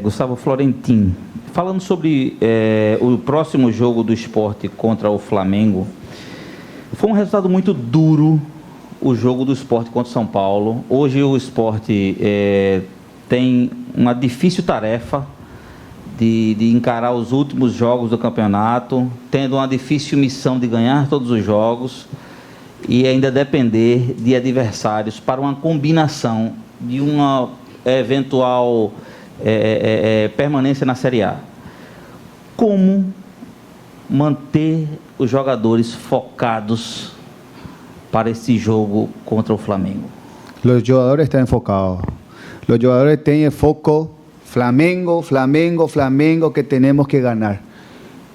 Gustavo Florentin, falando sobre o próximo jogo do Sport contra o Flamengo, foi um resultado muito duro o jogo do Sport contra o São Paulo. Hoje o Sport tem uma difícil tarefa de encarar os últimos jogos do campeonato, tendo uma difícil missão de ganhar todos os jogos e ainda depender de adversários para uma combinação de uma eventual permanência na Série A. Como manter os jogadores focados para esse jogo contra o Flamengo? Los jugadores están enfocados. Los jugadores tienen foco. Flamengo, Flamengo, Flamengo, que tenemos que ganar.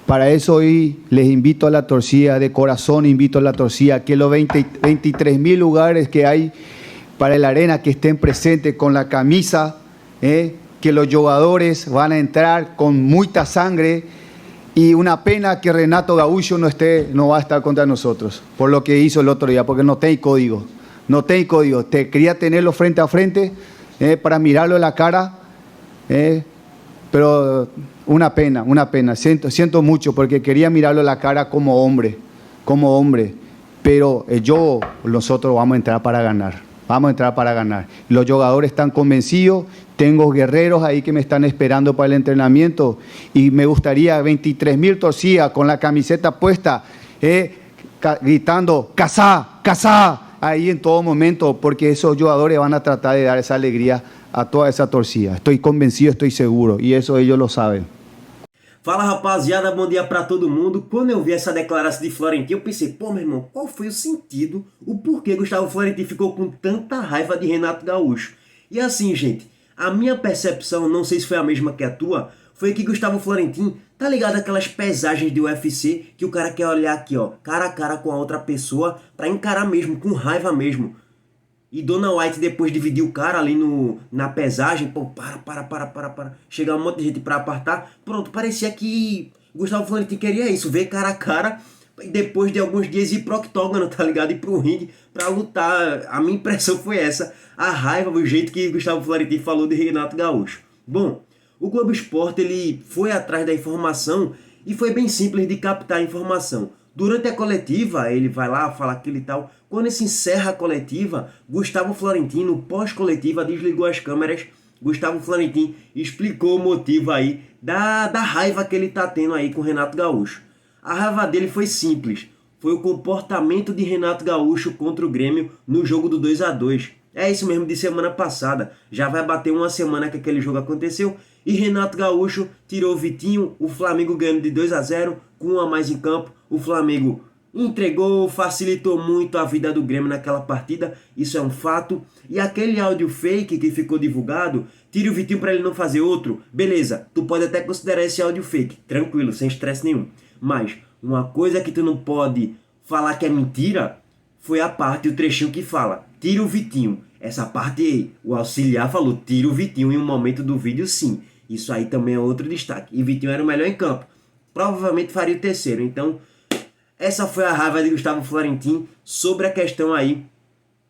Para eso hoy les invito a la torcida, de corazón invito a la torcida, que los 23.000 lugares que hay para la arena que estén presentes con la camisa, que los jugadores van a entrar con mucha sangre, y una pena que Renato Gaúcho no va a estar contra nosotros, por lo que hizo el otro día, porque no tiene código, te quería tenerlo frente a frente, para mirarlo en la cara, pero una pena, siento mucho, porque quería mirarlo en la cara como hombre, pero nosotros vamos a entrar para ganar, los jugadores están convencidos, tengo guerreros ahí que me están esperando para el entrenamiento, y me gustaría 23.000 torcidas con la camiseta puesta, gritando, ¡Casá! ¡Casá! Ahí en todo momento, porque esos jugadores van a tratar de dar esa alegría a toda essa torcida. Estou convencido, estou seguro, e isso eles lo sabem. Fala, rapaziada, bom dia pra todo mundo. Quando eu vi essa declaração de Florentin, eu pensei, pô, meu irmão, qual foi o sentido, o porquê Gustavo Florentin ficou com tanta raiva de Renato Gaúcho? E assim, gente, a minha percepção, não sei se foi a mesma que a tua, foi que Gustavo Florentin, tá ligado aquelas pesagens de UFC, que o cara quer olhar aqui, ó, cara a cara com a outra pessoa, pra encarar mesmo, com raiva mesmo. E Dana White depois dividiu o cara ali na pesagem, pô, para. Chegar um monte de gente para apartar. Pronto, parecia que Gustavo Florentin queria isso, ver cara a cara e depois de alguns dias ir pro octógono, tá ligado? Ir pro ringue pra lutar. A minha impressão foi essa, a raiva, o jeito que Gustavo Florentin falou de Renato Gaúcho. Bom, o Globo Esporte, ele foi atrás da informação e foi bem simples de captar a informação. Durante a coletiva, ele vai lá, fala aquilo e tal. Quando se encerra a coletiva, Gustavo Florentin, no pós-coletiva, desligou as câmeras. Gustavo Florentin explicou o motivo aí da raiva que ele tá tendo aí com Renato Gaúcho. A raiva dele foi simples. Foi o comportamento de Renato Gaúcho contra o Grêmio no jogo do 2-2. É isso mesmo, de semana passada. Já vai bater uma semana que aquele jogo aconteceu. E Renato Gaúcho tirou o Vitinho, o Flamengo ganhando de 2-0, com um a mais em campo. O Flamengo entregou, facilitou muito a vida do Grêmio naquela partida, isso é um fato. E aquele áudio fake que ficou divulgado, tira o Vitinho para ele não fazer outro, beleza, tu pode até considerar esse áudio fake, tranquilo, sem estresse nenhum. Mas uma coisa que tu não pode falar que é mentira, foi a parte, o trechinho que fala, tira o Vitinho. Essa parte aí, o auxiliar falou, tira o Vitinho em um momento do vídeo, sim. Isso aí também é outro destaque. E Vitinho era o melhor em campo. Provavelmente faria o terceiro, então... Essa foi a raiva de Gustavo Florentin sobre a questão aí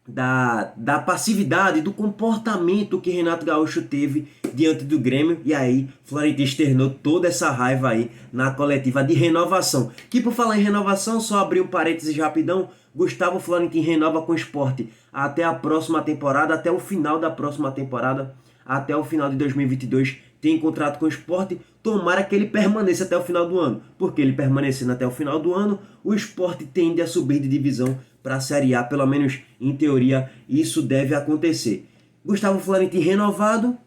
da passividade, do comportamento que Renato Gaúcho teve diante do Grêmio. E aí Florentin externou toda essa raiva aí na coletiva de renovação. Que por falar em renovação, só abrir um parênteses rapidão, Gustavo Florentin renova com o Sport até a próxima temporada, até o final da próxima temporada, até o final de 2022. Tem contrato com o Sport, tomara que ele permaneça até o final do ano. Porque ele permanecendo até o final do ano, o Sport tende a subir de divisão para a Série A, pelo menos em teoria isso deve acontecer. Gustavo Florentin renovado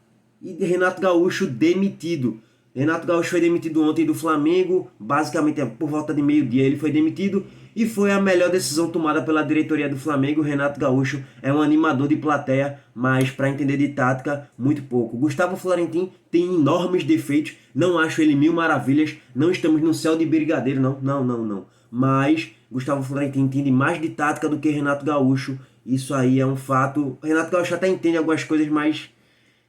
e Renato Gaúcho demitido. Renato Gaúcho foi demitido ontem do Flamengo, basicamente por volta de meio-dia ele foi demitido e foi a melhor decisão tomada pela diretoria do Flamengo. Renato Gaúcho é um animador de plateia, mas para entender de tática, muito pouco. Gustavo Florentin tem enormes defeitos, não acho ele mil maravilhas, não estamos no céu de brigadeiro, não. Mas Gustavo Florentin entende mais de tática do que Renato Gaúcho, isso aí é um fato. Renato Gaúcho até entende algumas coisas, mas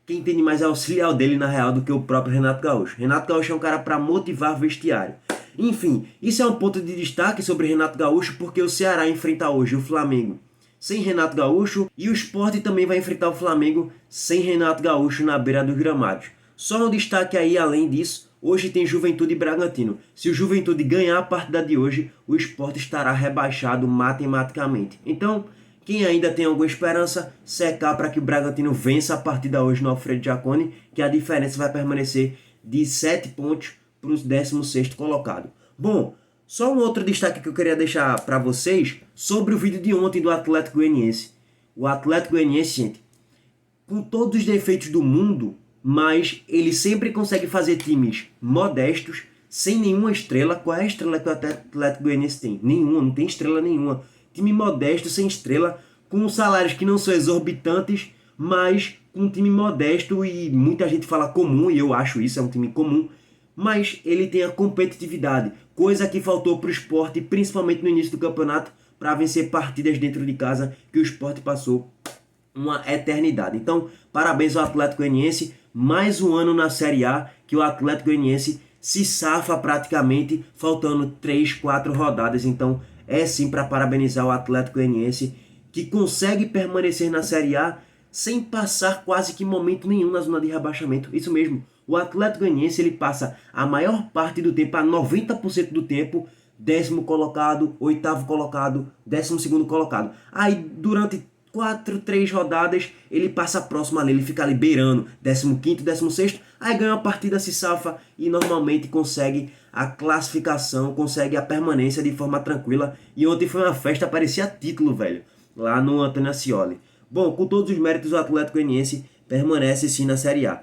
quem entende mais é o auxiliar dele, na real, do que o próprio Renato Gaúcho. Renato Gaúcho é um cara para motivar vestiário. Enfim, isso é um ponto de destaque sobre Renato Gaúcho, porque o Ceará enfrenta hoje o Flamengo sem Renato Gaúcho e o Sport também vai enfrentar o Flamengo sem Renato Gaúcho na beira dos gramados. Só um destaque aí, além disso, hoje tem Juventude e Bragantino. Se o Juventude ganhar a partida de hoje, o Sport estará rebaixado matematicamente. Então, quem ainda tem alguma esperança, secar para que o Bragantino vença a partida hoje no Alfredo Jaconi, que a diferença vai permanecer de 7 pontos para o 16º colocado. Bom, só um outro destaque que eu queria deixar para vocês sobre o vídeo de ontem do Atlético Goianiense. O Atlético Goianiense, gente, com todos os defeitos do mundo, mas ele sempre consegue fazer times modestos, sem nenhuma estrela. Qual é a estrela que o Atlético Goianiense tem? Nenhuma, não tem estrela nenhuma. Time modesto, sem estrela, com salários que não são exorbitantes, mas com um time modesto e muita gente fala comum, e eu acho isso, é um time comum, mas ele tem a competitividade, coisa que faltou para o Sport, principalmente no início do campeonato, para vencer partidas dentro de casa, que o Sport passou uma eternidade. Então, parabéns ao Atlético Goianiense, mais um ano na Série A, que o Atlético Goianiense se safa praticamente, faltando 3, 4 rodadas. Então, é sim para parabenizar o Atlético Goianiense, que consegue permanecer na Série A sem passar quase que momento nenhum na zona de rebaixamento. Isso mesmo, o Atlético Goianiense ele passa a maior parte do tempo, a 90% do tempo, 10º colocado, 8º colocado, 12º colocado. Aí, durante 4, 3 rodadas, ele passa próximo ali, ele fica ali beirando, 15º, 16º, aí ganha uma partida, se safa e normalmente consegue a classificação, consegue a permanência de forma tranquila. E ontem foi uma festa, parecia título, velho, lá no Antônio Ascioli. Bom, com todos os méritos, o Atlético Goianiense permanece sim na Série A.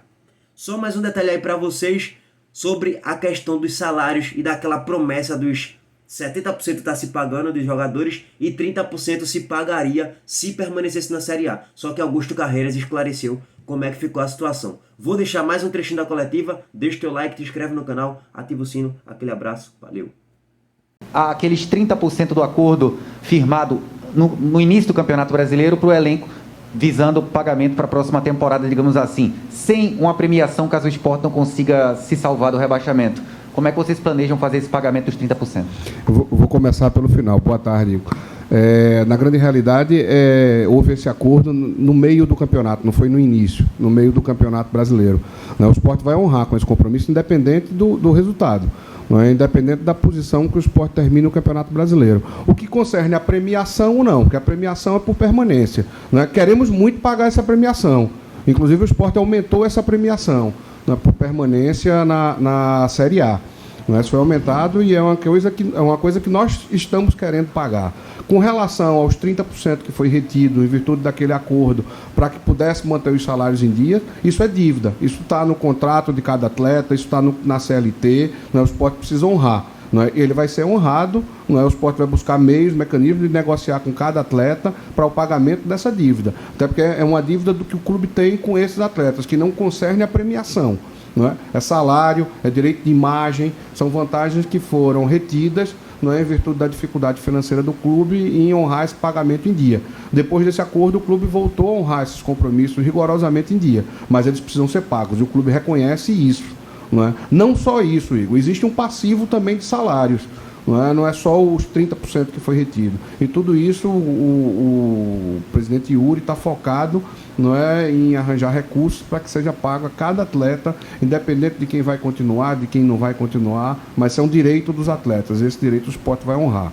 Só mais um detalhe aí para vocês sobre a questão dos salários e daquela promessa dos 70% está se pagando dos jogadores e 30% se pagaria se permanecesse na Série A. Só que Augusto Carreiras esclareceu como é que ficou a situação. Vou deixar mais um trechinho da coletiva, deixa o teu like, te inscreve no canal, ativa o sino, aquele abraço, valeu. Aqueles 30% do acordo firmado no início do Campeonato Brasileiro para o elenco, visando o pagamento para a próxima temporada, digamos assim, sem uma premiação caso o Sport não consiga se salvar do rebaixamento. Como é que vocês planejam fazer esse pagamento dos 30%? Eu vou começar pelo final. Boa tarde, Igor. Na grande realidade, houve esse acordo no meio do campeonato, não foi no início, no meio do Campeonato Brasileiro. O Sport vai honrar com esse compromisso, independente do resultado, não é? Independente da posição que o Sport termine no Campeonato Brasileiro. O que concerne a premiação ou não, porque a premiação é por permanência. Não é? Queremos muito pagar essa premiação. Inclusive, o Sport aumentou essa premiação, não é? Por permanência na Série A. Não é? Isso foi aumentado e é uma coisa que nós estamos querendo pagar. Com relação aos 30% que foi retido em virtude daquele acordo para que pudesse manter os salários em dia, isso é dívida. Isso está no contrato de cada atleta, isso está na CLT, não é? O Sport precisa honrar. Não é? Ele vai ser honrado, não é? O Sport vai buscar meios, mecanismos de negociar com cada atleta para o pagamento dessa dívida. Até porque é uma dívida do que o clube tem com esses atletas, que não concerne a premiação. Não é? É salário, é direito de imagem, são vantagens que foram retidas, não é, em virtude da dificuldade financeira do clube em honrar esse pagamento em dia. Depois desse acordo, o clube voltou a honrar esses compromissos rigorosamente em dia, mas eles precisam ser pagos, e o clube reconhece isso. Não é? Não só isso, Igor, existe um passivo também de salários. Não é só os 30% que foi retido. E tudo isso o presidente Yuri está focado, não é, em arranjar recursos para que seja pago a cada atleta, independente de quem vai continuar, de quem não vai continuar, mas é um direito dos atletas. Esse direito o Sport vai honrar.